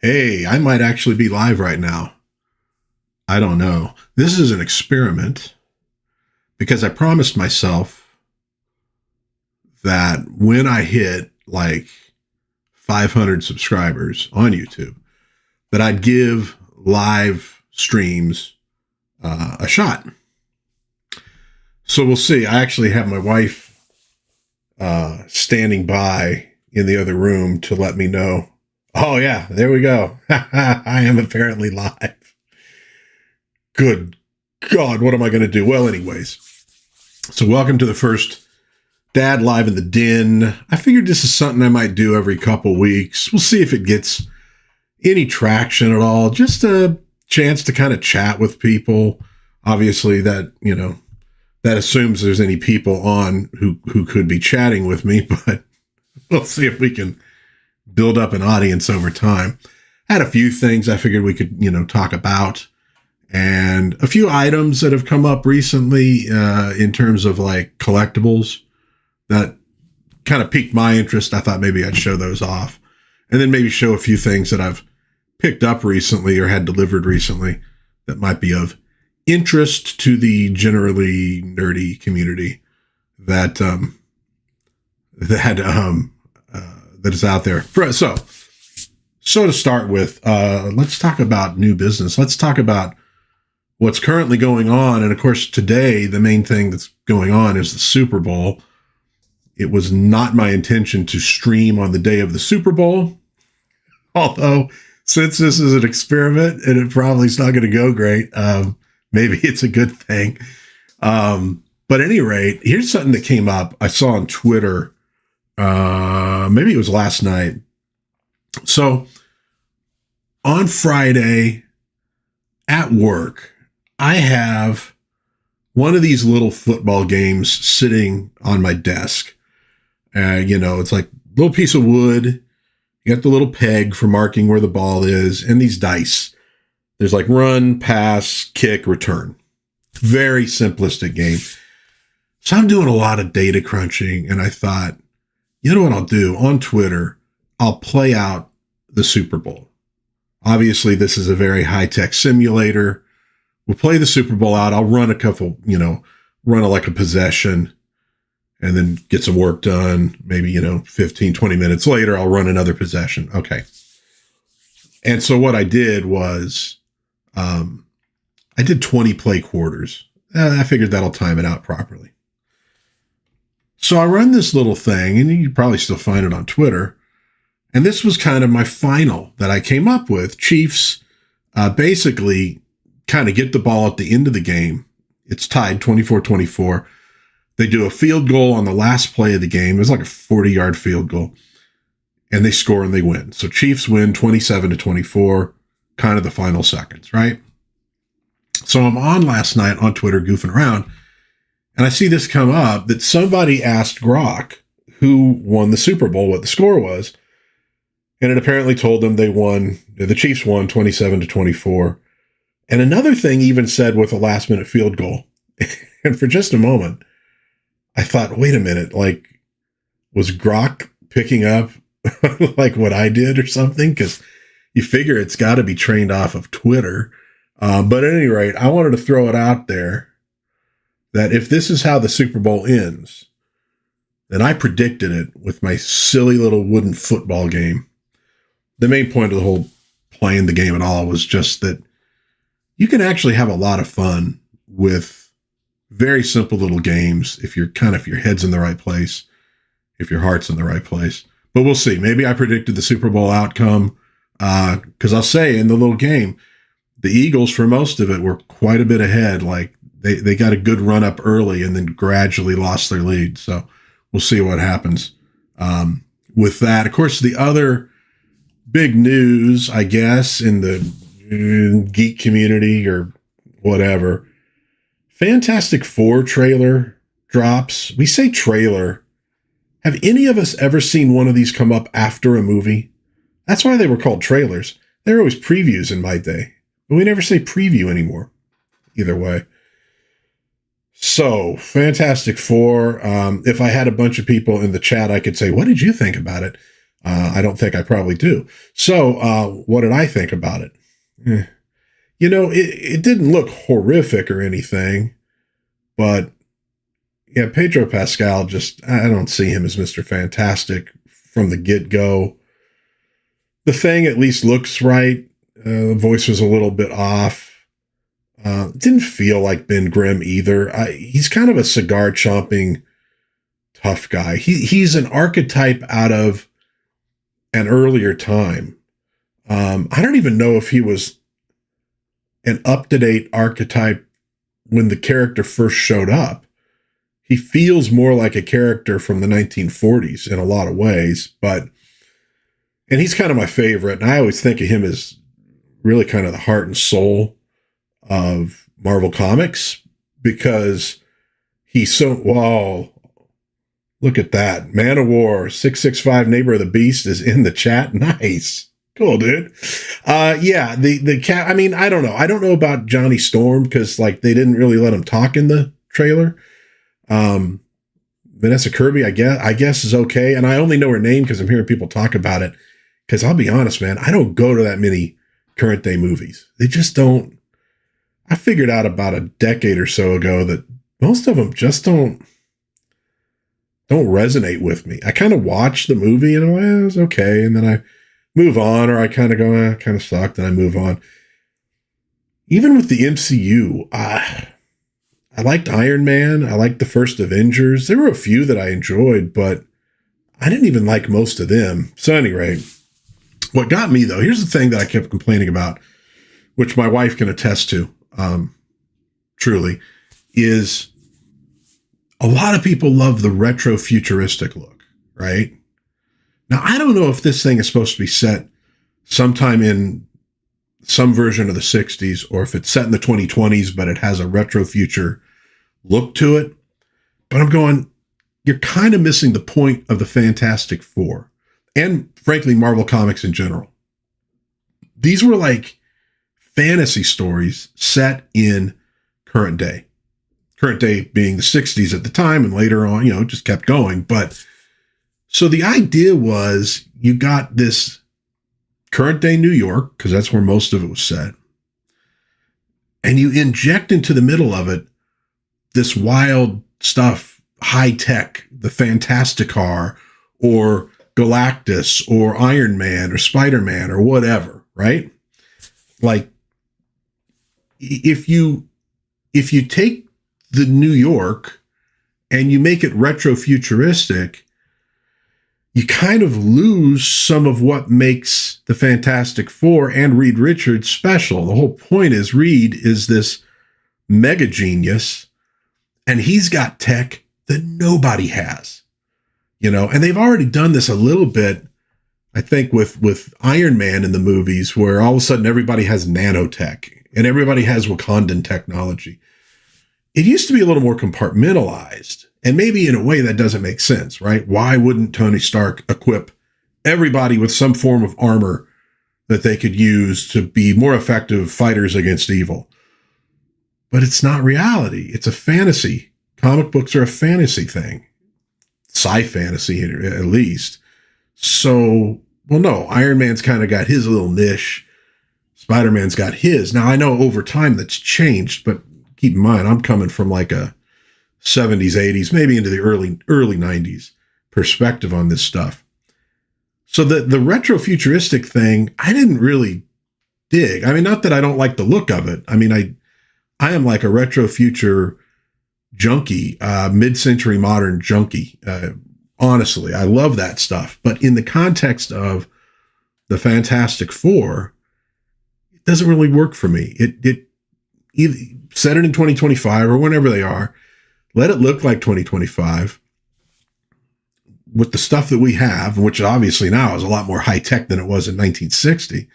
Hey, I might actually be live right now. I don't know. This is an experiment because I promised myself that when I hit like 500 subscribers on YouTube, that I'd give live streams a shot. So we'll see. I actually have my wife standing by in the other room to let me know. Oh, yeah, there we go. I am apparently live. Good God, what am I going to do? Well, anyways, so welcome to the first Dad Live in the Den. I figured this is something I might do every couple weeks. We'll see if it gets any traction at all. Just a chance to kind of chat with people. Obviously, that assumes there's any people on who could be chatting with me, but we'll see if we can build up an audience over time. I had a few things I figured we could, talk about, and a few items that have come up recently in terms of like collectibles that kind of piqued my interest. I thought maybe I'd show those off, and then maybe show a few things that I've picked up recently or had delivered recently that might be of interest to the generally nerdy community that is out there. So to start with, let's talk about new business. Let's talk about what's currently going on. And of course, today, the main thing that's going on is the Super Bowl. It was not my intention to stream on the day of the Super Bowl, although since this is an experiment and it probably is not going to go great, maybe it's a good thing. But at any rate, here's something that came up. I saw on Twitter, maybe it was last night. So on Friday at work, I have one of these little football games sitting on my desk. It's like a little piece of wood. You got the little peg for marking where the ball is, and these dice. There's like run, pass, kick, return. Very simplistic game. So I'm doing a lot of data crunching, and I thought, you know what I'll do? On Twitter, I'll play out the Super Bowl. Obviously, this is a very high-tech simulator. We'll play the Super Bowl out. I'll run a couple, run like a possession and then get some work done. Maybe, 15, 20 minutes later, I'll run another possession. Okay. And so what I did was I did 20 play quarters. I figured that'll time it out properly. So I run this little thing, and you probably still find it on Twitter. And this was kind of my final that I came up with. Chiefs basically kind of get the ball at the end of the game. It's tied 24-24. They do a field goal on the last play of the game. It was like a 40-yard field goal. And they score and they win. So Chiefs win 27-24, kind of the final seconds, right? So I'm on last night on Twitter goofing around, and I see this come up that somebody asked Grok who won the Super Bowl, what the score was. And it apparently told them the Chiefs won 27-24. And another thing even said with a last minute field goal. And for just a moment, I thought, wait a minute, like, was Grok picking up like what I did or something? Because you figure it's got to be trained off of Twitter. But at any rate, I wanted to throw it out there that if this is how the Super Bowl ends, then I predicted it with my silly little wooden football game. The main point of the whole playing the game at all was just that you can actually have a lot of fun with very simple little games if your head's in the right place, if your heart's in the right place. But we'll see. Maybe I predicted the Super Bowl outcome because I'll say in the little game, the Eagles, for most of it, were quite a bit ahead. Like they got a good run up early and then gradually lost their lead. So we'll see what happens with that. Of course, the other big news, I guess, in the geek community or whatever, Fantastic Four trailer drops. We say trailer. Have any of us ever seen one of these come up after a movie? That's why they were called trailers. They were always previews in my day, but we never say preview anymore. Either way. So, Fantastic Four. If I had a bunch of people in the chat, I could say, what did you think about it? I don't think I probably do. So, what did I think about it? It didn't look horrific or anything, but yeah, Pedro Pascal, I don't see him as Mr. Fantastic from the get-go. The Thing at least looks right. The voice was a little bit off. Didn't feel like Ben Grimm either. He's kind of a cigar chomping tough guy. He's an archetype out of an earlier time. I don't even know if he was an up-to-date archetype when the character first showed up. He feels more like a character from the 1940s in a lot of ways, and he's kind of my favorite. And I always think of him as really kind of the heart and soul of Marvel Comics because he's so, wow, look at that. Man of War, 665 Neighbor of the Beast is in the chat. Nice. Cool, dude. Yeah, the cat, I mean, I don't know. I don't know about Johnny Storm because like they didn't really let him talk in the trailer. Vanessa Kirby, I guess is okay. And I only know her name because I'm hearing people talk about it. Because I'll be honest, man, I don't go to that many current day movies. They just don't. I figured out about a decade or so ago that most of them just don't resonate with me. I kind of watch the movie and I'm like, it was okay. And then I move on, or I kind of go, kind of sucked, and I move on. Even with the MCU, I liked Iron Man. I liked the first Avengers. There were a few that I enjoyed, but I didn't even like most of them. So anyway, what got me though, here's the thing that I kept complaining about, which my wife can attest to, truly, is a lot of people love the retro futuristic look, right? Now, I don't know if this thing is supposed to be set sometime in some version of the 60s or if it's set in the 2020s, but it has a retro future look to it. But I'm going, you're kind of missing the point of the Fantastic Four and frankly, Marvel Comics in general. These were like fantasy stories set in current day being the 60s at the time. And later on, it just kept going. But so the idea was you got this current day New York, because that's where most of it was set. And you inject into the middle of it this wild stuff, high tech, the Fantasticar or Galactus or Iron Man or Spider-Man or whatever, right? Like if you take the New York and you make it retro futuristic, you kind of lose some of what makes the Fantastic Four and Reed Richards special. The whole point is Reed is this mega genius, and he's got tech that nobody has, and they've already done this a little bit, I think, with Iron Man in the movies, where all of a sudden everybody has nanotech and everybody has Wakandan technology. It used to be a little more compartmentalized. And maybe in a way that doesn't make sense, right? Why wouldn't Tony Stark equip everybody with some form of armor that they could use to be more effective fighters against evil? But it's not reality. It's a fantasy. Comic books are a fantasy thing. Sci-fantasy, at least. So, well, no, Iron Man's kind of got his little niche. Spider-Man's got his. Now, I know over time that's changed, but keep in mind, I'm coming from like a 70s, 80s, maybe into the early 90s perspective on this stuff. So the retro futuristic thing, I didn't really dig. I mean, not that I don't like the look of it. I mean, I am like a retro future junkie, mid-century modern junkie. Honestly, I love that stuff. But in the context of the Fantastic Four, it doesn't really work for me. It either set it in 2025 or whenever they are. Let it look like 2025 with the stuff that we have, which obviously now is a lot more high tech than it was in 1960.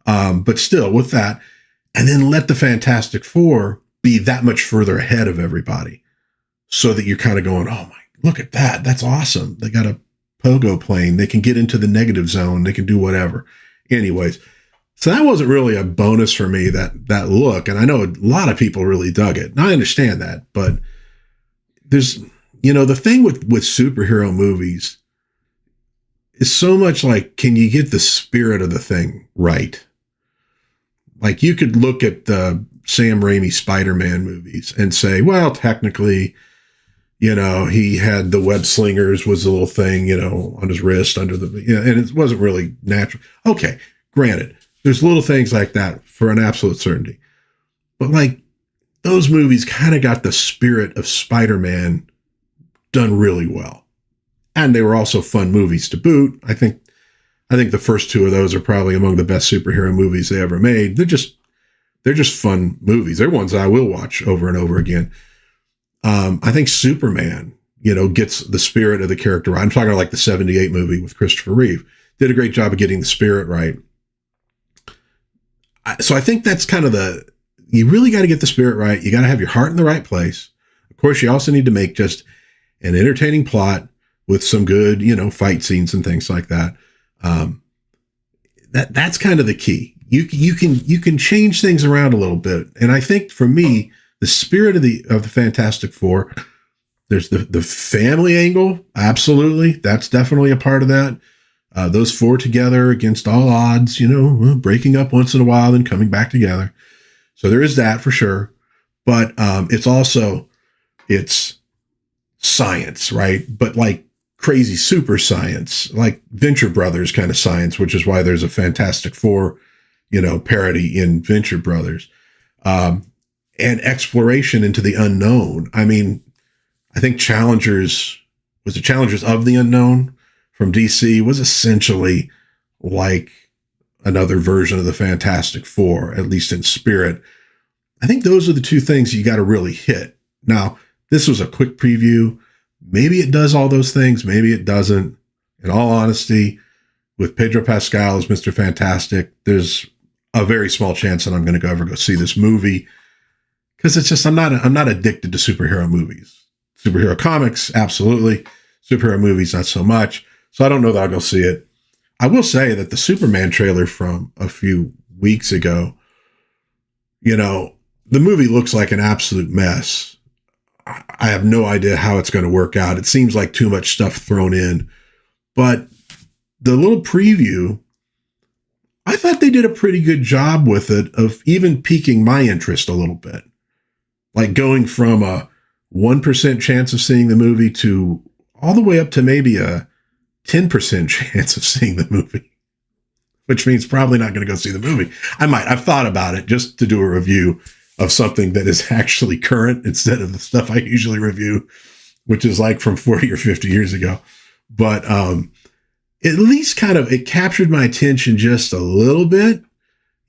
But still with that, and then let the Fantastic Four be that much further ahead of everybody so that you're kind of going, oh my, look at that. That's awesome. They got a pogo plane. They can get into the negative zone. They can do whatever. Anyways. So that wasn't really a bonus for me, that look. And I know a lot of people really dug it. And I understand that, but there's, the thing with superhero movies is so much like, can you get the spirit of the thing right? Like, you could look at the Sam Raimi Spider-Man movies and say, well, technically, he had the web slingers was a little thing, on his wrist under the, and it wasn't really natural. Okay, granted, there's little things like that for an absolute certainty. But like, those movies kind of got the spirit of Spider-Man done really well. And they were also fun movies to boot. I think the first two of those are probably among the best superhero movies they ever made. They're just fun movies. They're ones I will watch over and over again. I think Superman, gets the spirit of the character right. I'm talking about like the 78 movie with Christopher Reeve. Did a great job of getting the spirit right. So I think that's kind of you really got to get the spirit right. You got to have your heart in the right place. Of course, you also need to make just an entertaining plot with some good, fight scenes and things like that. That's kind of the key. You can change things around a little bit. And I think for me, the spirit of the Fantastic Four, there's the family angle. Absolutely. That's definitely a part of that. Those four together against all odds, breaking up once in a while and coming back together. So there is that for sure. But it's science, right? But like crazy super science, like Venture Brothers kind of science, which is why there's a Fantastic Four, parody in Venture Brothers. And exploration into the unknown. I mean, I think Challengers of the Unknown from DC was essentially like another version of the Fantastic Four, at least in spirit. I think those are the two things you got to really hit. Now, this was a quick preview. Maybe it does all those things. Maybe it doesn't. In all honesty, with Pedro Pascal as Mr. Fantastic, there's a very small chance that I'm going to ever go see this movie. Because it's just, I'm not addicted to superhero movies. Superhero comics, absolutely. Superhero movies, not so much. So I don't know that I'll go see it. I will say that the Superman trailer from a few weeks ago, the movie looks like an absolute mess. I have no idea how it's going to work out. It seems like too much stuff thrown in. But the little preview, I thought they did a pretty good job with it of even piquing my interest a little bit. Like going from a 1% chance of seeing the movie to all the way up to maybe a 10% chance of seeing the movie, which means probably not going to go see the movie. I've thought about it just to do a review of something that is actually current instead of the stuff I usually review, which is like from 40 or 50 years ago. But at least it captured my attention just a little bit.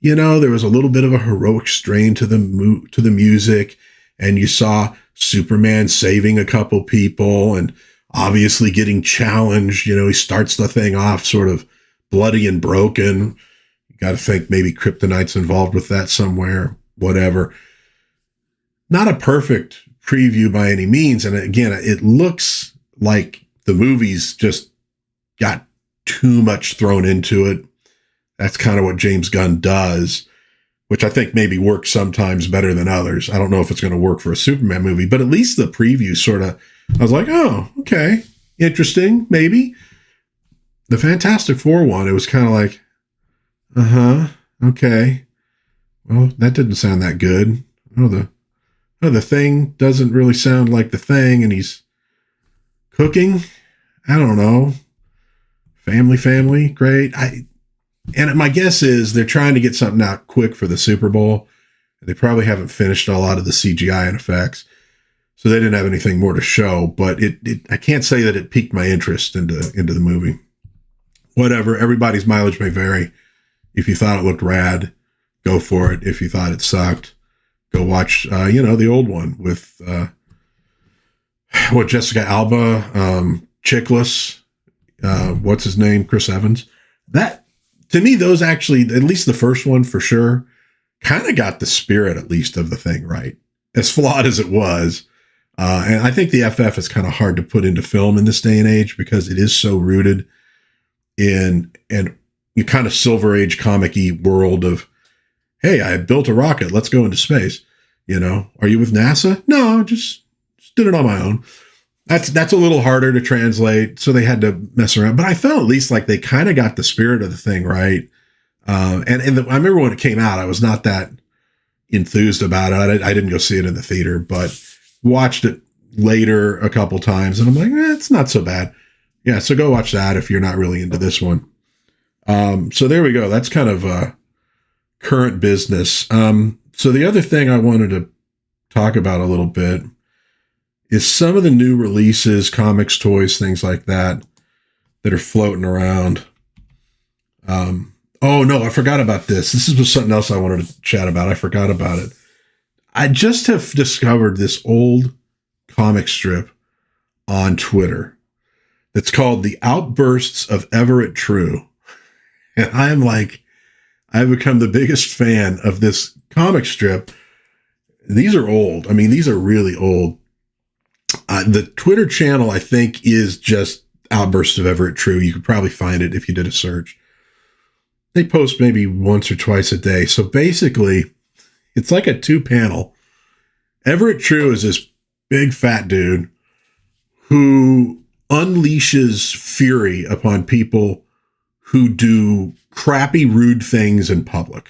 There was a little bit of a heroic strain to the music. And you saw Superman saving a couple people and obviously getting challenged. He starts the thing off sort of bloody and broken. You got to think maybe Kryptonite's involved with that somewhere, whatever. Not a perfect preview by any means. And again, it looks like the movie's just got too much thrown into it. That's kind of what James Gunn does, which I think maybe works sometimes better than others. I don't know if it's going to work for a Superman movie, but at least the preview I was like, oh, okay, interesting, maybe. The Fantastic Four one, it was kind of like, okay. Well, that didn't sound that good. The Thing doesn't really sound like the Thing, and he's cooking. I don't know. Family, great. And my guess is they're trying to get something out quick for the Super Bowl. They probably haven't finished a lot of the CGI and effects, so they didn't have anything more to show. But I can't say that it piqued my interest into the movie. Whatever, everybody's mileage may vary. If you thought it looked rad, go for it. If you thought it sucked, go watch the old one with Jessica Alba, Chickless, what's his name, Chris Evans. That, to me, those actually, at least the first one for sure, kind of got the spirit, at least, of the Thing right. As flawed as it was. And I think the FF is kind of hard to put into film in this day and age because it is so rooted in a kind of Silver Age comic-y world of, hey, I built a rocket, let's go into space. Are you with NASA? No, just did it on my own. That's a little harder to translate, so they had to mess around. But I felt at least like they kind of got the spirit of the thing right. I remember when it came out, I was not that enthused about it. I didn't go see it in the theater, but watched it later a couple times, and I'm like, it's not so bad. Yeah, so go watch that if you're not really into this one. So there we go. That's kind of current business. So the other thing I wanted to talk about a little bit is some of the new releases, comics, toys, things like that are floating around. Oh no, I forgot about this. This was something else I wanted to chat about. I forgot about it. I just have discovered this old comic strip on Twitter that's called The Outbursts of Everett True. And I'm like, I've become the biggest fan of this comic strip. These are old. I mean, these are really old. The Twitter channel, I think, is just Outbursts of Everett True. You could probably find it if you did a search. They post maybe once or twice a day. So basically, it's like a 2-panel. Everett True is this big fat dude who unleashes fury upon people who do crappy, rude things in public.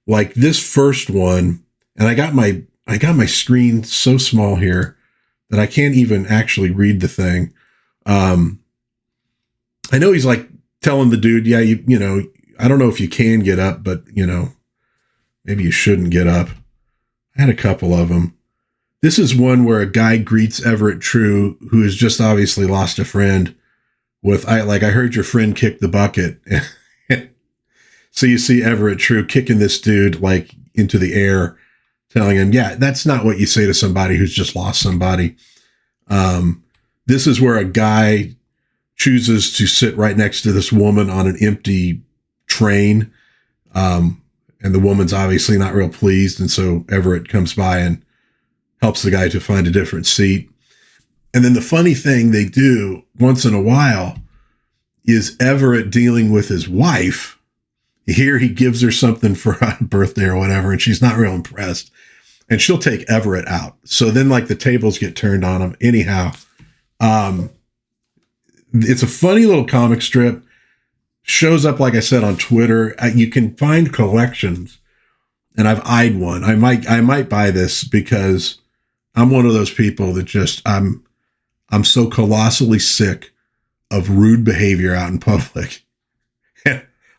Like this first one, and I got my screen so small here that I can't even actually read the thing. I know he's like telling the dude, yeah, you know, I don't know if you can get up, but you know, maybe you shouldn't get up. I had a couple of them. This is one where a guy greets Everett True, who has just obviously lost a friend, with, I heard your friend kick the bucket. So you see Everett True kicking this dude like into the air, telling him, yeah, that's not what you say to somebody who's just lost somebody. This is where a guy chooses to sit right next to this woman on an empty train. And the woman's obviously not real pleased. And so Everett comes by and helps the guy to find a different seat. And then the funny thing they do once in a while is Everett dealing with his wife. Here he gives her something for a birthday or whatever, and she's not real impressed. And she'll take Everett out. So then like the tables get turned on him. Anyhow, it's a funny little comic strip. Shows up, like I said, on Twitter. You can find collections, and I've eyed one. I might buy this because I'm one of those people that just, I'm so colossally sick of rude behavior out in public.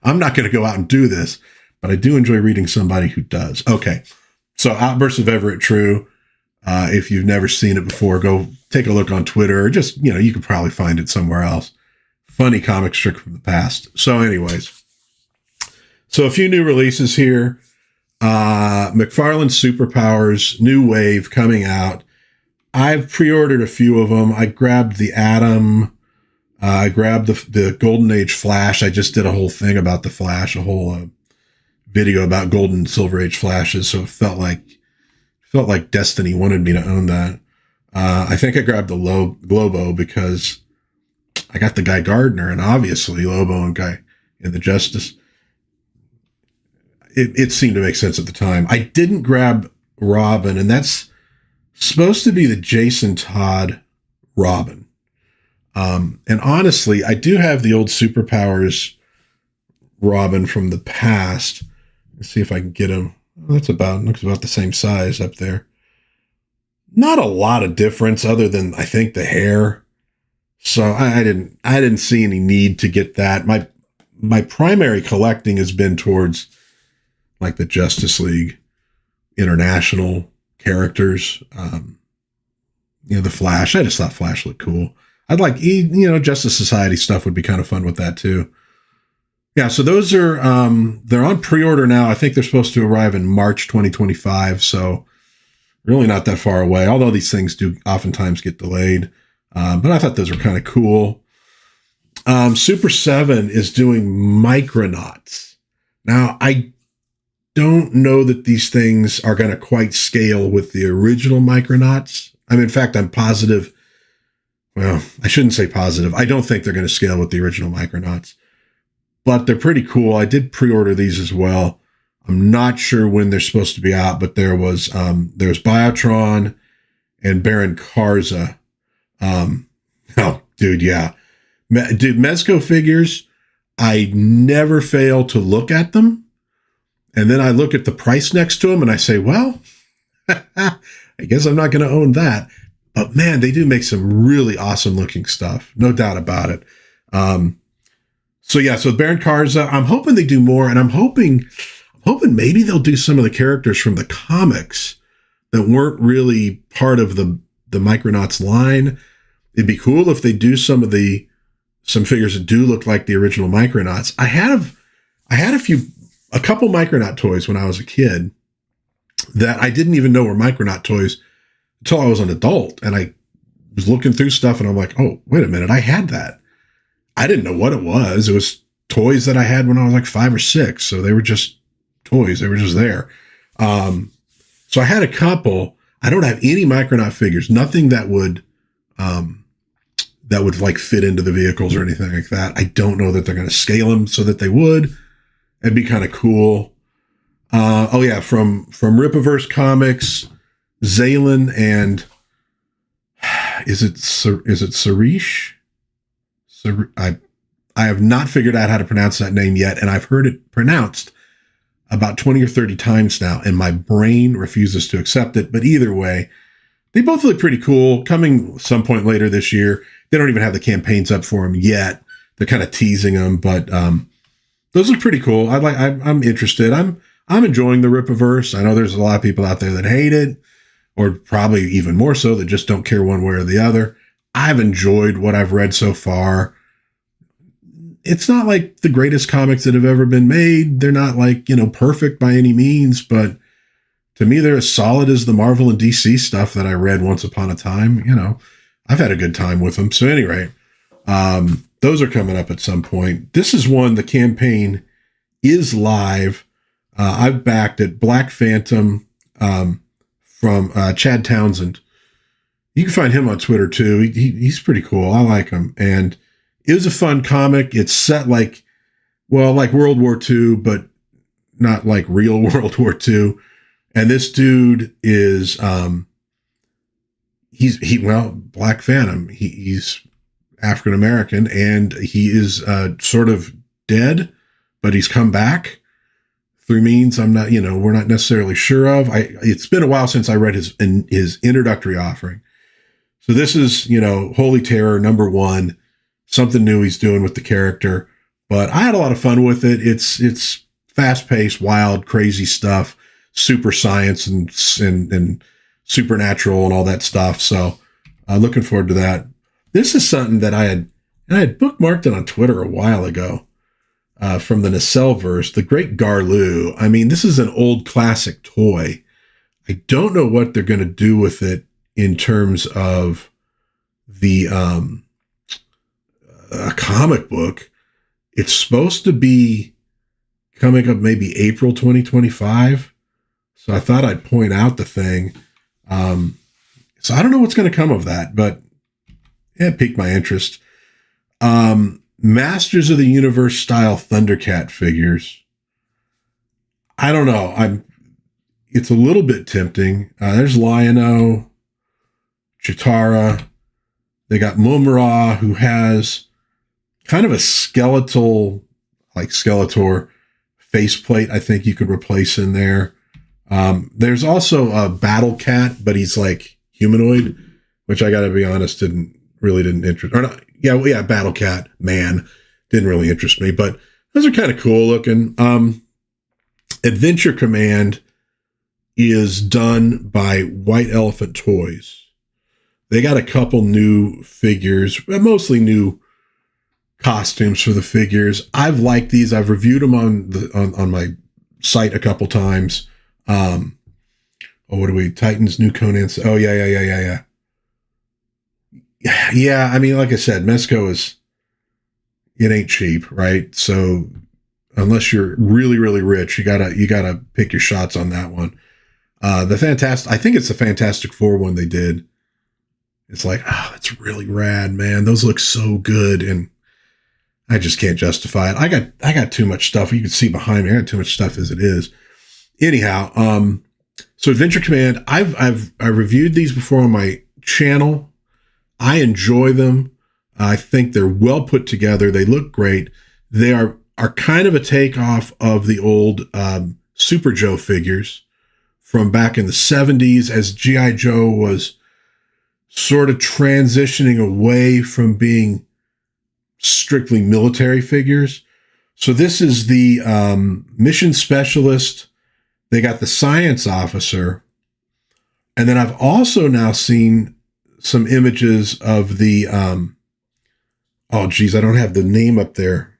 I'm not going to go out and do this, but I do enjoy reading somebody who does. Okay. So Outbursts of Everett True. If you've never seen it before, go take a look on Twitter, or just, you know, you could probably find it somewhere else. Funny comic strip from the past. So anyways, so a few new releases here. McFarlane Superpowers, New Wave coming out. I've pre-ordered a few of them. I grabbed the Atom. I grabbed the Golden Age Flash. I just did a whole thing about the Flash, a whole video about Golden and Silver Age Flashes. So it felt like Destiny wanted me to own that. I think I grabbed the Lobo because I got the Guy Gardner, and obviously Lobo and Guy in the Justice. It seemed to make sense at the time. I didn't grab Robin, and that's supposed to be the Jason Todd Robin. And honestly, I do have the old Superpowers Robin from the past. Let's see if I can get him. Looks about the same size up there. Not a lot of difference other than I think the hair. So I didn't see any need to get that. My primary collecting has been towards like the Justice League International characters. You know, the Flash. I just thought Flash looked cool. I'd like, you know, Justice Society stuff would be kind of fun with that too. Yeah, so those are, they're on pre-order now. I think they're supposed to arrive in March 2025, so really not that far away, although these things do oftentimes get delayed. But I thought those were kind of cool. Super 7 is doing Micronauts. Now, I don't know that these things are going to quite scale with the original Micronauts. I mean, in fact, I'm positive. Well, I shouldn't say positive. I don't think they're going to scale with the original Micronauts, but they're pretty cool. I did pre-order these as well. I'm not sure when they're supposed to be out, but there's Biotron and Baron Karza. Oh, dude, yeah. Dude, Mezco figures, I never fail to look at them. And then I look at the price next to them and I say, well, I guess I'm not going to own that. But man, they do make some really awesome looking stuff. No doubt about it. So Baron Karza, I'm hoping they do more, and I'm hoping maybe they'll do some of the characters from the comics that weren't really part of the Micronauts line. It'd be cool if they do some figures that do look like the original Micronauts. I had a couple Micronaut toys when I was a kid that I didn't even know were Micronaut toys until I was an adult, and I was looking through stuff and I'm like, oh, wait a minute, I had that. I didn't know what it was. It was toys that I had when I was like 5 or 6. So they were just toys. They were just there. So I had a couple. I don't have any Micronaut figures, nothing that would like fit into the vehicles or anything like that. I don't know that they're going to scale them so that they would. It'd be kind of cool. From Rippaverse Comics, Zaylin and is it Sarish? I have not figured out how to pronounce that name yet, and I've heard it pronounced about 20 or 30 times now, and my brain refuses to accept it. But either way, they both look pretty cool. Coming some point later this year. They don't even have the campaigns up for them yet. They're kind of teasing them, but those look pretty cool. I'm interested. I'm enjoying the Rippaverse. I know there's a lot of people out there that hate it, or probably even more so that just don't care one way or the other. I've enjoyed what I've read so far. It's not like the greatest comics that have ever been made. They're not like, perfect by any means, but to me, they're as solid as the Marvel and DC stuff that I read once upon a time. I've had a good time with them. So anyway, those are coming up at some point. This is one, the campaign is live. I've backed it. Black Phantom from Chad Townsend. You can find him on Twitter too. He's pretty cool. I like him. And it was a fun comic. It's set like World War II, but not like real World War II. And this dude is, Black Phantom. He's African-American, and he is sort of dead, but he's come back through means I'm not, we're not necessarily sure of. It's been a while since I read his introductory offering. So this is, Holy Terror #1, something new he's doing with the character. But I had a lot of fun with it. It's fast-paced, wild, crazy stuff, super science and supernatural and all that stuff. So looking forward to that. This is something that I had bookmarked it on Twitter a while ago from the Nacelleverse, the Great Garloo. I mean, this is an old classic toy. I don't know what they're going to do with it in terms of the a comic book. It's supposed to be coming up maybe April 2025. So I thought I'd point out the thing. So I don't know what's going to come of that, but it piqued my interest. Masters of the Universe style Thundercat figures. I don't know. It's a little bit tempting. There's Lion-O, Chitara. They got Mumm-Ra, who has kind of a skeletal, like Skeletor faceplate. I think you could replace in there. There's also a Battle Cat, but he's like humanoid, which I got to be honest, didn't interest. Or not, yeah, Battle Cat man didn't really interest me, but those are kind of cool looking. Adventure Command is done by White Elephant Toys. They got a couple new figures, mostly new costumes for the figures. I've liked these. I've reviewed them on my site a couple times. What are we? Titans, New Conan. Oh yeah. Yeah, I mean, like I said, Mezco it ain't cheap, right? So unless you're really, really rich, you gotta pick your shots on that one. I think it's the Fantastic Four one they did. It's like, that's really rad, man. Those look so good, and I just can't justify it. I got too much stuff. You can see behind me, I got too much stuff as it is. Anyhow, so Adventure Command, I reviewed these before on my channel. I enjoy them. I think they're well put together. They look great. They are kind of a takeoff of the old Super Joe figures from back in the 70s, as G.I. Joe was sort of transitioning away from being strictly military figures. So this is the mission specialist. They got the science officer. And then I've also now seen some images of the, oh geez, I don't have the name up there.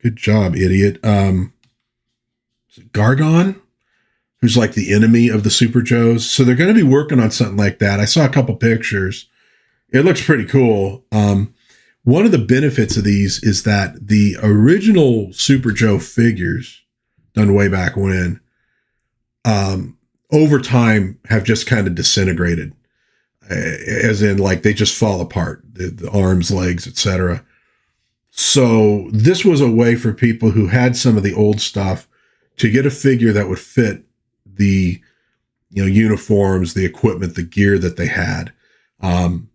Good job, idiot. Is it Gargon? Who's like the enemy of the Super Joes. So they're going to be working on something like that. I saw a couple pictures. It looks pretty cool. One of the benefits of these is that the original Super Joe figures, done way back when, over time have just kind of disintegrated, as in like they just fall apart, the arms, legs, etc. So this was a way for people who had some of the old stuff to get a figure that would fit the, uniforms, the equipment, the gear that they had. And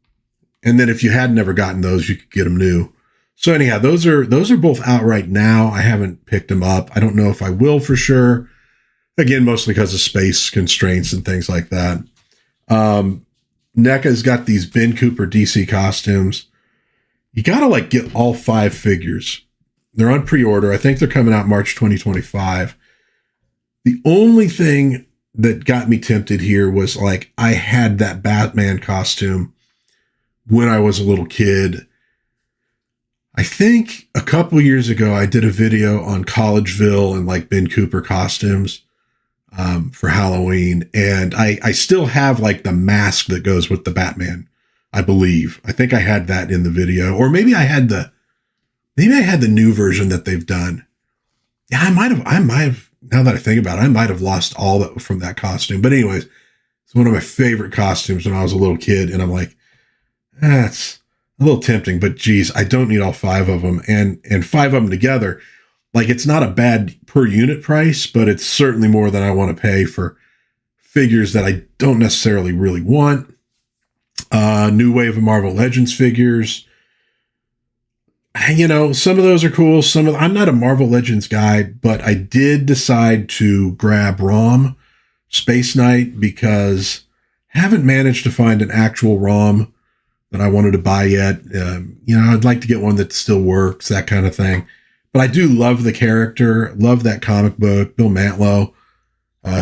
then if you had never gotten those, you could get them new. So anyhow, those are both out right now. I haven't picked them up. I don't know if I will for sure. Again, mostly because of space constraints and things like that. NECA's got these Ben Cooper DC costumes. You got to get all 5 figures. They're on pre-order. I think they're coming out March 2025. The only thing that got me tempted here was I had that Batman costume when I was a little kid. I think a couple years ago, I did a video on Collegeville and Ben Cooper costumes for Halloween. And I still have the mask that goes with the Batman, I believe. I think I had that in the video, or maybe I had the new version that they've done. Yeah, I might have, now that I think about it, I might have lost all that from that costume. But anyways, it's one of my favorite costumes when I was a little kid. And I'm like, that's a little tempting, but geez, I don't need all 5 of them, and 5 of them together. It's not a bad per unit price, but it's certainly more than I want to pay for figures that I don't necessarily really want. New wave of Marvel Legends figures. Some of those are cool. I'm not a Marvel Legends guy, but I did decide to grab ROM Space Knight because I haven't managed to find an actual ROM that I wanted to buy yet. I'd like to get one that still works, that kind of thing. But I do love the character, love that comic book, Bill Mantlo,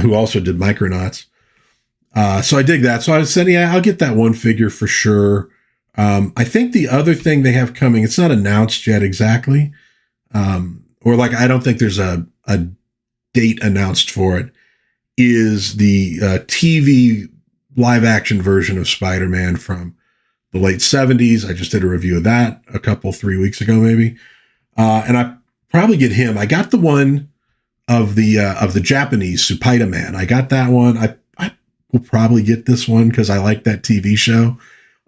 who also did Micronauts. So I dig that. So I said, yeah, I'll get that one figure for sure. I think the other thing they have coming, it's not announced yet exactly. Or I don't think there's a date announced for it, is the TV live action version of Spider-Man from the late 70s. I just did a review of that 3 weeks ago, maybe. And I probably get him. I got the one of the Japanese Spider-Man. I got that one. I will probably get this one because I like that TV show.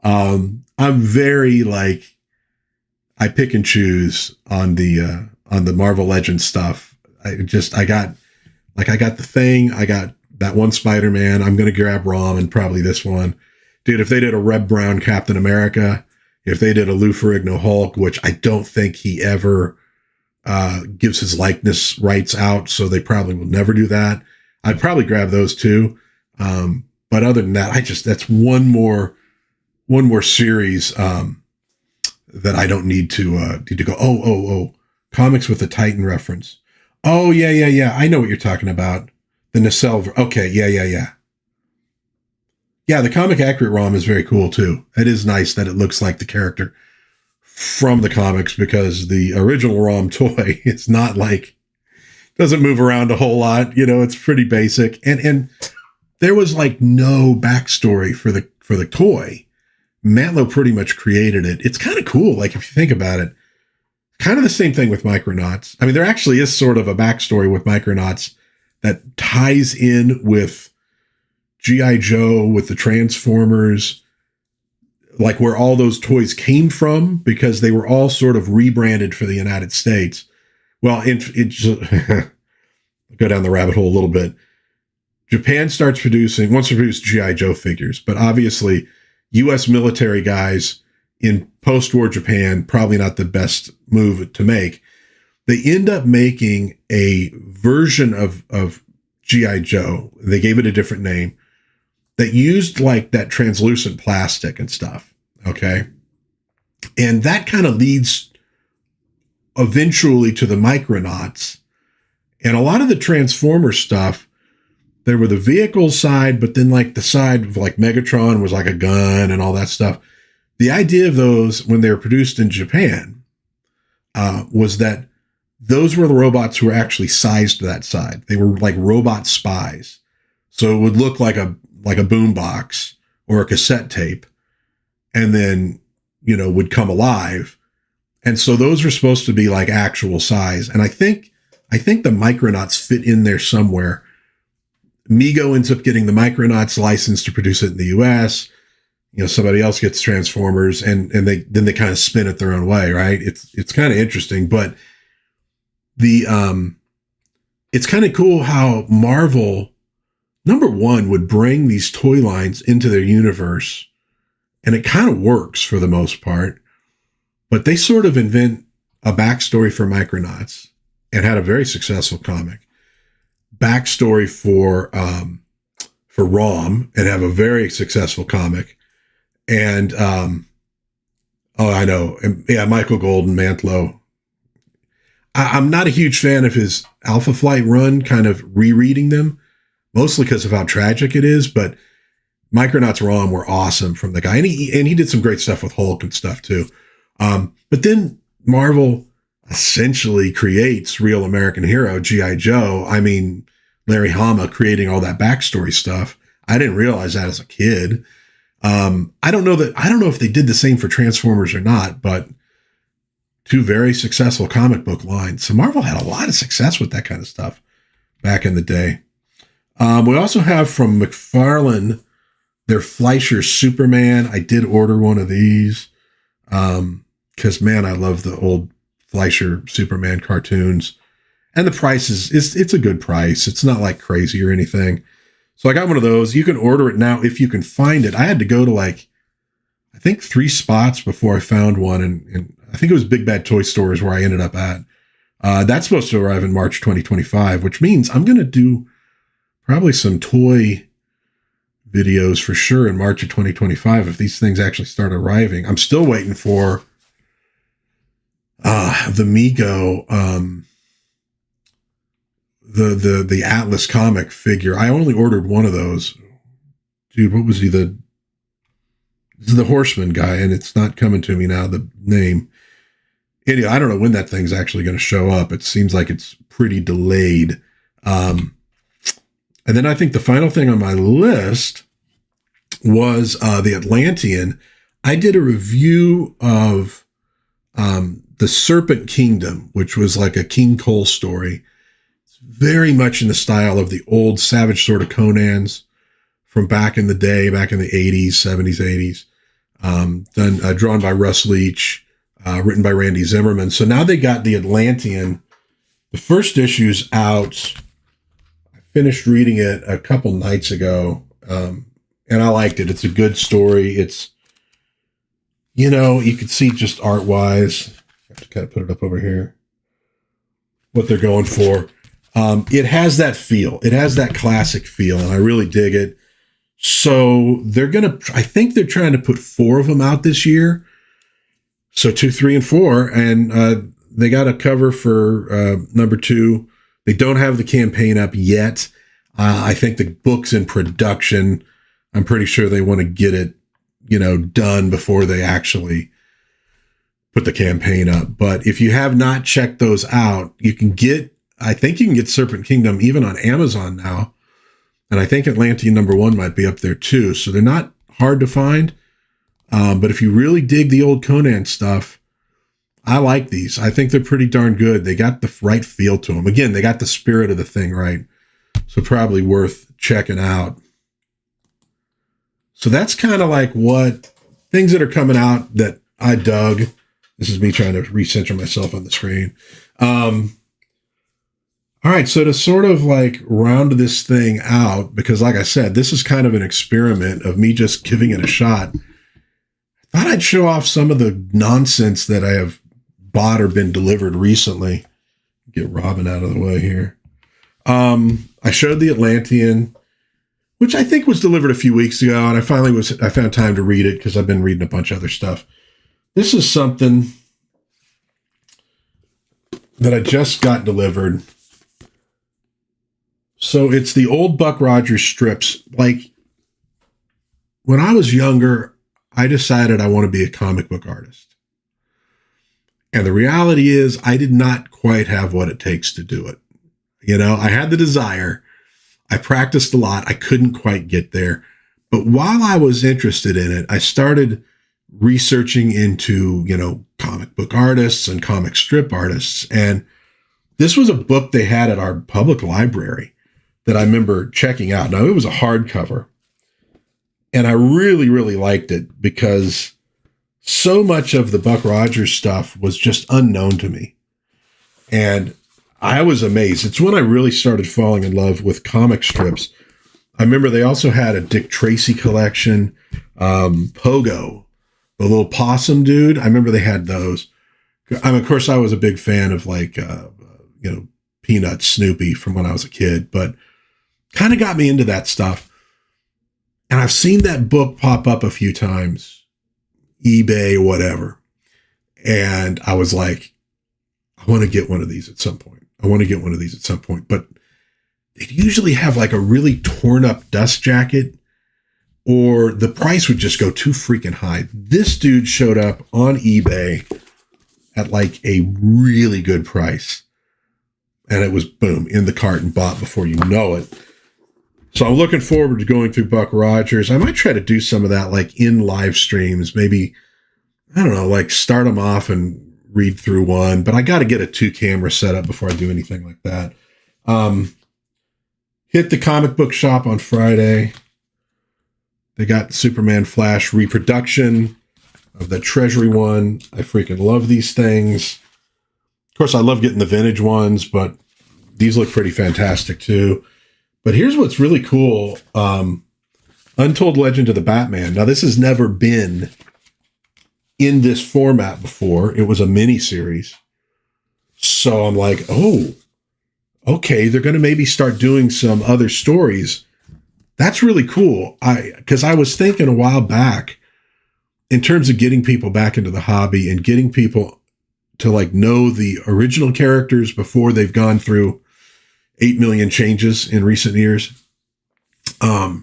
I'm very I pick and choose on the Marvel Legends stuff. I got the Thing. I got that one Spider-Man. I'm going to grab ROM and probably this one. Dude, if they did a Reb Brown Captain America, if they did a Lou Ferrigno Hulk, which I don't think he ever gives his likeness rights out, so they probably will never do that, I'd probably grab those too. But other than that, that's one more series that I don't need to go, oh, comics with a Titan reference. Oh, yeah. I know what you're talking about. The Nacelle. Okay, yeah. Yeah, the Comic Accurate ROM is very cool too. It is nice that it looks like the character from the comics, because the original ROM toy is not doesn't move around a whole lot. It's pretty basic. And there was no backstory for the toy. Mantlo pretty much created it. It's kind of cool. If you think about it, kind of the same thing with Micronauts. I mean, there actually is sort of a backstory with Micronauts that ties in with G.I. Joe, with the Transformers, where all those toys came from, because they were all sort of rebranded for the United States. Well, go down the rabbit hole a little bit. Japan wants to produce G.I. Joe figures, but obviously U.S. military guys in post-war Japan, probably not the best move to make. They end up making a version of G.I. Joe. They gave it a different name that used like that translucent plastic and stuff. Okay. And that kind of leads eventually to the Micronauts. And a lot of the Transformer stuff, there were the vehicle side, but then like the side of like Megatron was like a gun and all that stuff. The idea of those when they were produced in Japan was that those were the robots who were actually sized to that side. They were like robot spies. So it would look like a boombox or a cassette tape, and then, you know, would come alive. And so those were supposed to be like actual size. And I think the Micronauts fit in there somewhere. Mego ends up getting the Micronauts license to produce it in the US. You know, somebody else gets Transformers, and they kind of spin it their own way, right? It's kind of interesting, but it's kind of cool how Marvel, number one, would bring these toy lines into their universe, and it kind of works for the most part, but they sort of invent a backstory for Micronauts and had a very successful comic. Backstory for ROM, and have a very successful comic. And, I know. Yeah, Michael Golden, Mantlo. I'm not a huge fan of his Alpha Flight run, kind of rereading them, mostly because of how tragic it is. But Micronauts ROM were awesome from the guy. And he did some great stuff with Hulk and stuff too. But then Marvel essentially creates Real American Hero, G.I. Joe. I mean, Larry Hama creating all that backstory stuff. I didn't realize that as a kid. I don't know if they did the same for Transformers or not, but two very successful comic book lines. So Marvel had a lot of success with that kind of stuff back in the day. We also have from McFarlane their Fleischer Superman. I did order one of these because, man, I love the old Fleischer Superman cartoons. And the price it's a good price. It's not like crazy or anything. So I got one of those. You can order it now if you can find it. I had to go to like, I think 3 spots before I found one. And I think it was Big Bad Toy Stores where I ended up at. That's supposed to arrive in March 2025, which means I'm going to do probably some toy videos for sure in March of 2025 if these things actually start arriving. I'm still waiting for the Mego, the Atlas comic figure. I only ordered one of those. Dude, what was he? This is the Horseman guy, and it's not coming to me now, the name. Anyway, I don't know when that thing's actually going to show up. It seems like it's pretty delayed. And then I think the final thing on my list was the Atlantean. I did a review of the Serpent Kingdom, which was like a King Cole story. It's very much in the style of the old Savage Sword of Conan's from back in the day, back in the 80s, 70s, 80s. Drawn by Russ Leach, written by Randy Zimmerman. So now they got the Atlantean. The first issue's out. I finished reading it a couple nights ago, and I liked it. It's a good story. It's, you know, you can see just art-wise. I have to kind of put it up over here. What they're going for. It has that feel. It has that classic feel, and I really dig it. So I think they're trying to put 4 of them out this year. So 2, 3, and 4. And they got a cover for number 2. They don't have the campaign up yet. I think the book's in production. I'm pretty sure they want to get it, you know, done before they actually put the campaign up. But if you have not checked those out, I think you can get Serpent Kingdom even on Amazon now. And I think Atlantean number 1 might be up there too. So they're not hard to find. But if you really dig the old Conan stuff, I like these. I think they're pretty darn good. They got the right feel to them. Again, they got the spirit of the thing right. So probably worth checking out. So that's kind of like what things that are coming out that I dug. This is me trying to recenter myself on the screen. All right, so to sort of like round this thing out, because like I said, this is kind of an experiment of me just giving it a shot. I thought I'd show off some of the nonsense that I have bought or been delivered recently. Get Robin out of the way here. I showed the Atlantean, which I think was delivered a few weeks ago, and I found time to read it because I've been reading a bunch of other stuff. This is something that I just got delivered. So it's the old Buck Rogers strips. Like, when I was younger, I decided I want to be a comic book artist. And the reality is I did not quite have what it takes to do it. You know, I had the desire. I practiced a lot. I couldn't quite get there. But while I was interested in it, I started researching into, you know, comic book artists and comic strip artists. And this was a book they had at our public library that I remember checking out. Now, it was a hardcover. And I really, really liked it because so much of the Buck Rogers stuff was just unknown to me. And I was amazed. It's when I really started falling in love with comic strips. I remember they also had a Dick Tracy collection, Pogo, the little possum dude. I remember they had those. Of course, I was a big fan of like, Peanuts, Snoopy from when I was a kid, but kind of got me into that stuff. And I've seen that book pop up a few times, eBay, whatever. And I was like, I want to get one of these at some point. But they'd usually have like a really torn up dust jacket, or the price would just go too freaking high. This dude showed up on eBay at like a really good price. And it was boom, in the cart and bought before you know it. So I'm looking forward to going through Buck Rogers. I might try to do some of that like in live streams, maybe, I don't know, like start them off and read through one, but I got to get a 2-camera setup before I do anything like that. Hit the comic book shop on Friday. They got Superman Flash reproduction of the Treasury one. I freaking love these things. Of course, I love getting the vintage ones, but these look pretty fantastic too. But here's what's really cool. Untold Legend of the Batman. Now, this has never been in this format before. It was a mini series. So I'm like, oh, okay, they're going to maybe start doing some other stories. That's really cool. Because I was thinking a while back, in terms of getting people back into the hobby and getting people to like know the original characters before they've gone through 8 million changes in recent years. I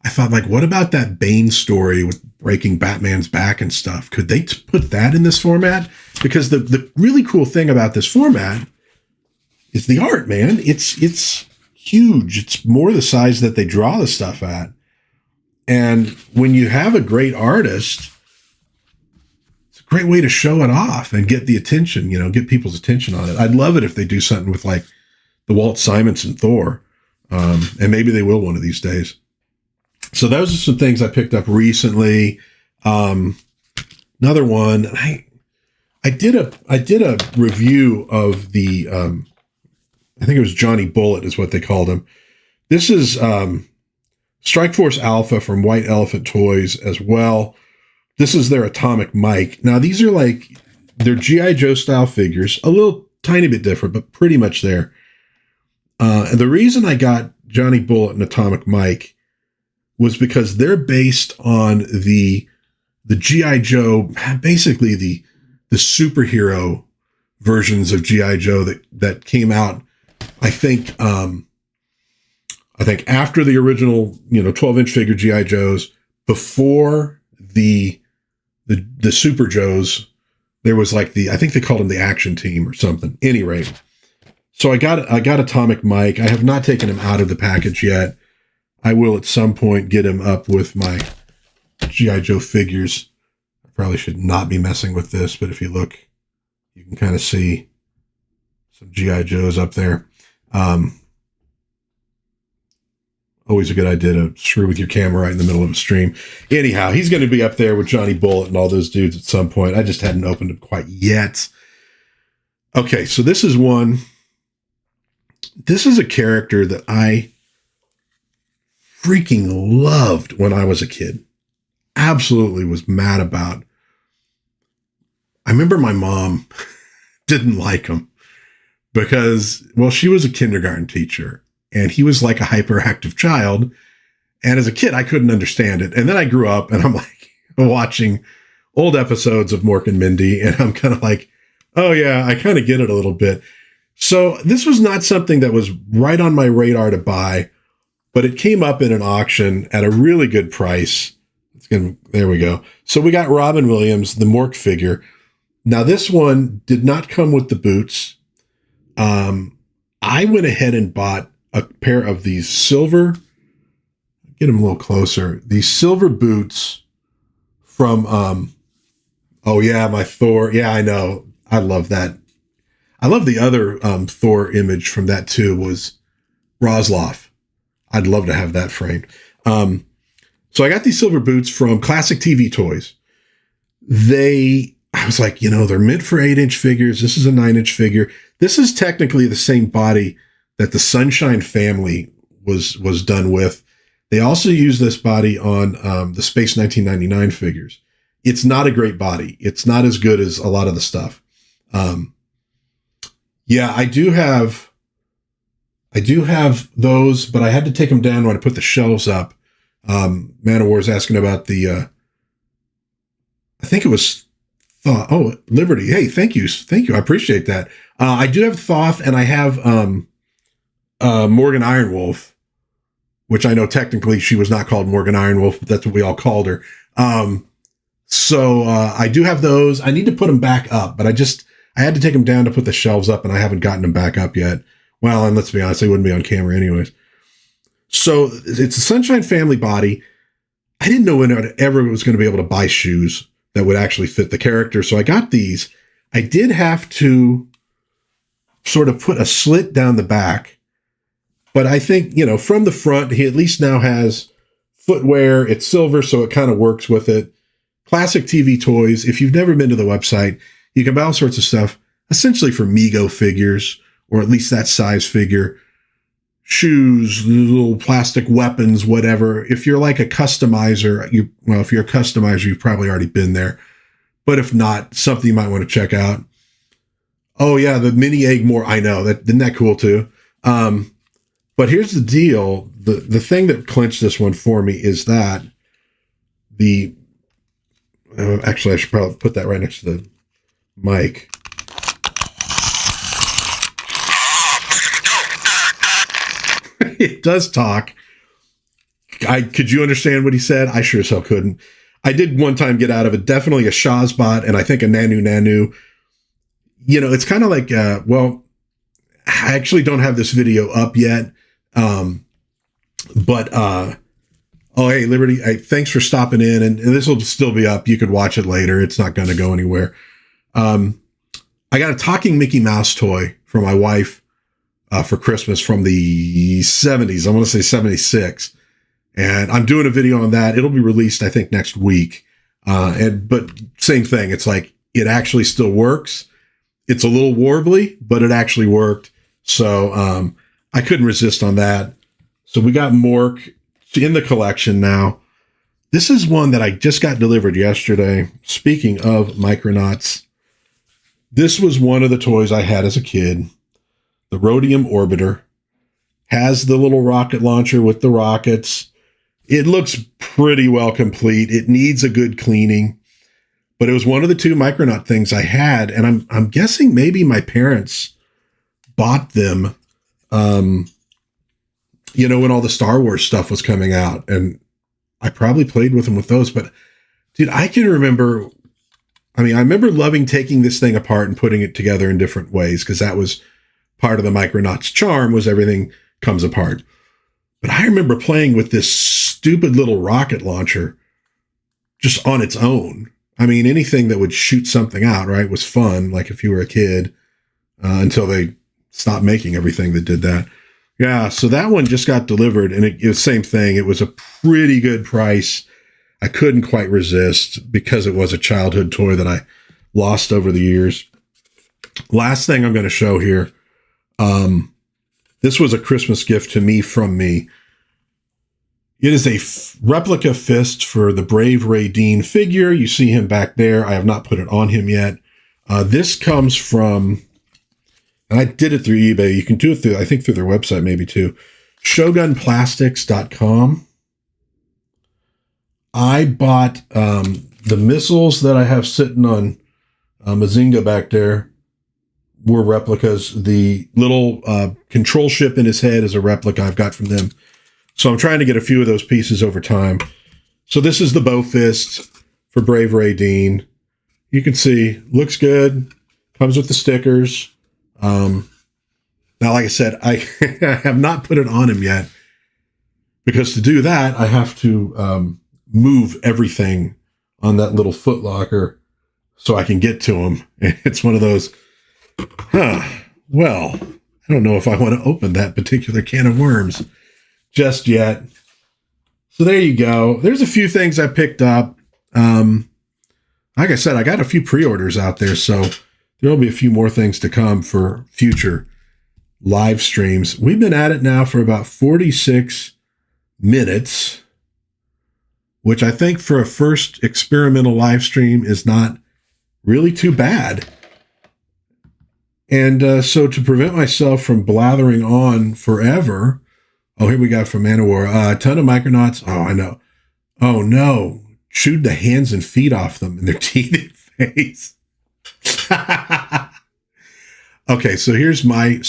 thought, like, what about that Bane story with breaking Batman's back and stuff? Could they put that in this format? Because the really cool thing about this format is the art, man. It's huge. It's more the size that they draw the stuff at. And when you have a great artist, it's a great way to show it off and get the attention, get people's attention on it. I'd love it if they do something with like the Walt Simonson Thor. And maybe they will one of these days. So those are some things I picked up recently. Another one, I did a review of the, I think it was Johnny Bullet is what they called him. This is Strike Force Alpha from White Elephant Toys as well. This is their Atomic Mike. Now these are like, they're G.I. Joe style figures, a little tiny bit different, but pretty much there. And the reason I got Johnny Bullet and Atomic Mike was because they're based on the G.I. Joe, basically the superhero versions of G.I. Joe that came out, I think after the original, 12-inch figure G.I. Joes, before the Super Joes, there was like I think they called them the Action Team or something. Any rate, so I got Atomic Mike. I have not taken him out of the package yet. I will at some point get him up with my G.I. Joe figures. I probably should not be messing with this, but if you look, you can kind of see some G.I. Joes up there. Always a good idea to screw with your camera right in the middle of a stream. Anyhow, he's going to be up there with Johnny Bullet and all those dudes at some point. I just hadn't opened it quite yet. Okay, so this is one. This is a character that I freaking loved when I was a kid. absolutely was mad about. I remember my mom didn't like him because, well, she was a kindergarten teacher and he was like a hyperactive child. And as a kid, I couldn't understand it. And then I grew up and I'm like watching old episodes of Mork and Mindy. And I'm kind of like, oh yeah, I kind of get it a little bit. So this was not something that was right on my radar to buy, but it came up in an auction at a really good price. There we go. So we got Robin Williams, the Mork figure. Now this one did not come with the boots. I went ahead and bought a pair of these silver, get them a little closer, these silver boots from, oh yeah, my Thor. Yeah, I know. I love that. I love the other Thor image from that too, was Rosloff. I'd love to have that framed. So I got these silver boots from Classic TV Toys. I was like, they're meant for 8-inch figures. This is a 9-inch figure. This is technically the same body that the Sunshine family was done with. They also use this body on the Space 1999 figures. It's not a great body. It's not as good as a lot of the stuff. Yeah, I do have those, but I had to take them down when I put the shelves up. Man of War is asking about the, I think it was Thoth. Oh, Liberty. Hey, thank you. I appreciate that. I do have Thoth and I have, Morgan Ironwolf, which I know technically she was not called Morgan Ironwolf, but that's what we all called her. So I do have those. I need to put them back up, but I had to take them down to put the shelves up and I haven't gotten them back up yet. Well, and let's be honest, they wouldn't be on camera anyways. So it's a Sunshine family body. I didn't know when I ever was going to be able to buy shoes that would actually fit the character. So I got these. I did have to sort of put a slit down the back, but I think, from the front, he at least now has footwear. It's silver, so it kind of works with it. Classic TV Toys. If you've never been to the website, you can buy all sorts of stuff, essentially for Mego figures, or at least that size figure. Shoes, little plastic weapons, whatever. If you're like a customizer, if you're a customizer, you've probably already been there. But if not, something you might want to check out. Oh yeah, the mini Eggmore. I know that. Isn't that cool too? But here's the deal. The thing that clinched this one for me is that actually, I should probably put that right next to the mic. It does talk. Could you understand what he said? I sure as hell couldn't. I did one time get out of it. Definitely a Shazbot and I think a Nanu. It's kind of like, I actually don't have this video up yet. Oh, hey, Liberty, thanks for stopping in. And this will still be up. You could watch it later. It's not going to go anywhere. I got a talking Mickey Mouse toy for my wife for Christmas from the 70s. I want to say 76. And I'm doing a video on that. It'll be released, I think, next week. But same thing. It's like, it actually still works. It's a little warbly, but it actually worked. So I couldn't resist on that. So we got Mork in the collection now. This is one that I just got delivered yesterday. Speaking of Micronauts, this was one of the toys I had as a kid. The Rhodium Orbiter has the little rocket launcher with the rockets. It looks pretty well complete. It needs a good cleaning, but it was one of the two Micronaut things I had. And I'm guessing maybe my parents bought them, when all the Star Wars stuff was coming out, and I probably played with them with those, but dude, I can remember, I remember loving taking this thing apart and putting it together in different ways. Cause that was part of the Micronauts charm, was everything comes apart. But I remember playing with this stupid little rocket launcher just on its own. Anything that would shoot something out, right, was fun. Like if you were a kid, until they stopped making everything that did that. Yeah. So that one just got delivered and it was the same thing. It was a pretty good price. I couldn't quite resist because it was a childhood toy that I lost over the years. Last thing I'm going to show here. This was a Christmas gift to me from me. It is a replica fist for the Brave Ray Dean figure. You see him back there. I have not put it on him yet. This comes from, and I did it through eBay. You can do it through, I think, through their website maybe too. Shogunplastics.com. I bought the missiles that I have sitting on Mazinga back there were replicas. The little control ship in his head is a replica I've got from them. So I'm trying to get a few of those pieces over time. So this is the bow fist for Brave Ray Dean. You can see, looks good. Comes with the stickers. Now, like I said, I have not put it on him yet, because to do that, I have to move everything on that little foot locker so I can get to him. It's one of those, well, I don't know if I want to open that particular can of worms just yet. So there you go. There's a few things I picked up. Like I said, I got a few pre-orders out there, so there will be a few more things to come for future live streams. We've been at it now for about 46 minutes, which I think for a first experimental live stream is not really too bad. And so to prevent myself from blathering on forever, oh, here we got from Manowar, a ton of Micronauts. Oh, I know. Oh, no. Chewed the hands and feet off them and their teeth and face. Okay, so here's my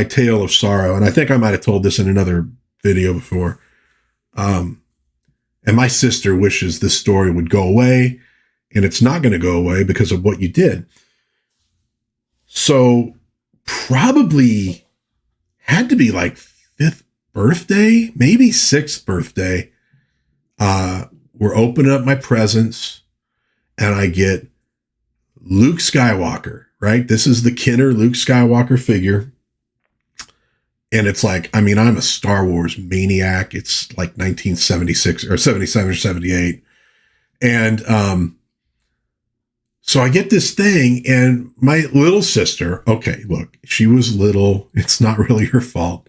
tale of sorrow. And I think I might have told this in another video before. And my sister wishes this story would go away. And it's not going to go away because of what you did. So probably had to be like 5th birthday, maybe 6th birthday. We're opening up my presents and I get Luke Skywalker, right? This is the Kenner Luke Skywalker figure. And it's like, I mean, I'm a Star Wars maniac. It's like 1976 or 77 or 78. And so I get this thing, and my little sister, okay, look, she was little. It's not really her fault.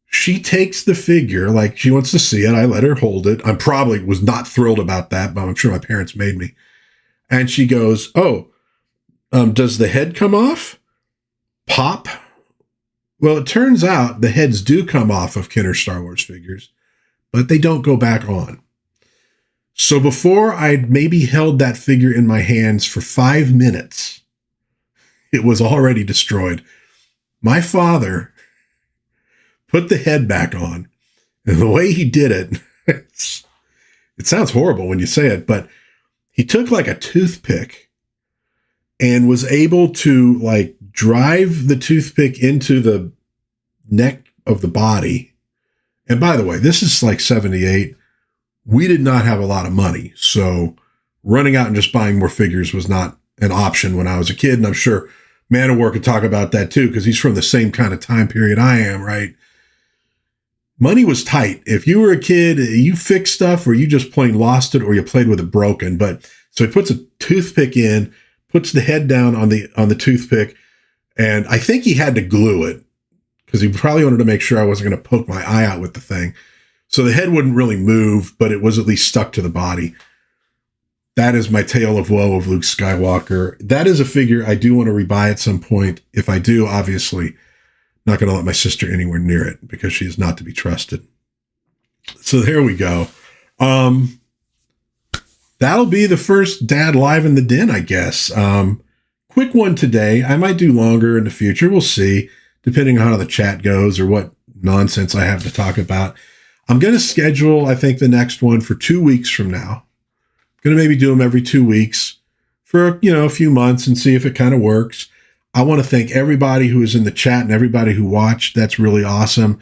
She takes the figure, like she wants to see it. I let her hold it. I probably was not thrilled about that, but I'm sure my parents made me. And she goes, oh, does the head come off? Pop? Well, it turns out the heads do come off of Kenner Star Wars figures, but they don't go back on. So before I'd maybe held that figure in my hands for 5 minutes, it was already destroyed. My father put the head back on, and the way he did it, it sounds horrible when you say it, but he took like a toothpick and was able to like drive the toothpick into the neck of the body. And by the way, this is like 78. We did not have a lot of money, so running out and just buying more figures was not an option when I was a kid. And I'm sure Manowar could talk about that too, because he's from the same kind of time period I am, right? Money was tight. If you were a kid, you fixed stuff or you just plain lost it or you played with it broken. But so he puts a toothpick in, puts the head down on the toothpick, and I think he had to glue it because he probably wanted to make sure I wasn't going to poke my eye out with the thing. So the head wouldn't really move, but it was at least stuck to the body. That is my tale of woe of Luke Skywalker. That is a figure I do want to rebuy at some point. If I do, obviously, not going to let my sister anywhere near it because she is not to be trusted. So there we go. That'll be the first Dad Live in the Den, I guess. Quick one today. I might do longer in the future. We'll see, depending on how the chat goes or what nonsense I have to talk about. I'm going to schedule, I think, the next one for 2 weeks from now. I'm going to maybe do them every 2 weeks for, a few months and see if it kind of works. I want to thank everybody who is in the chat and everybody who watched. That's really awesome.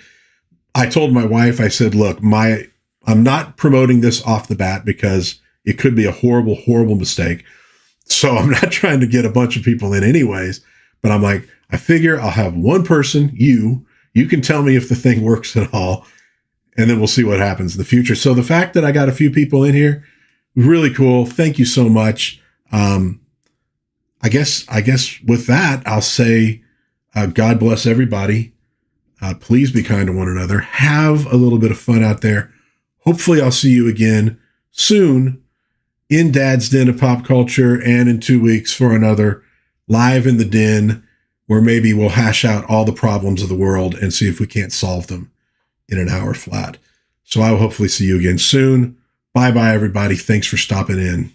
I told my wife, I said, look, I'm not promoting this off the bat because it could be a horrible, horrible mistake. So I'm not trying to get a bunch of people in anyways, but I'm like, I figure I'll have one person, you can tell me if the thing works at all, and then we'll see what happens in the future. So the fact that I got a few people in here, really cool. Thank you so much. I guess with that, I'll say, God bless everybody. Please be kind to one another. Have a little bit of fun out there. hopefully I'll see you again soon in Dad's Den of Pop Culture, and in 2 weeks for another Live in the Den, where maybe we'll hash out all the problems of the world and see if we can't solve them in an hour flat. So I will hopefully see you again soon. Bye-bye, everybody. Thanks for stopping in.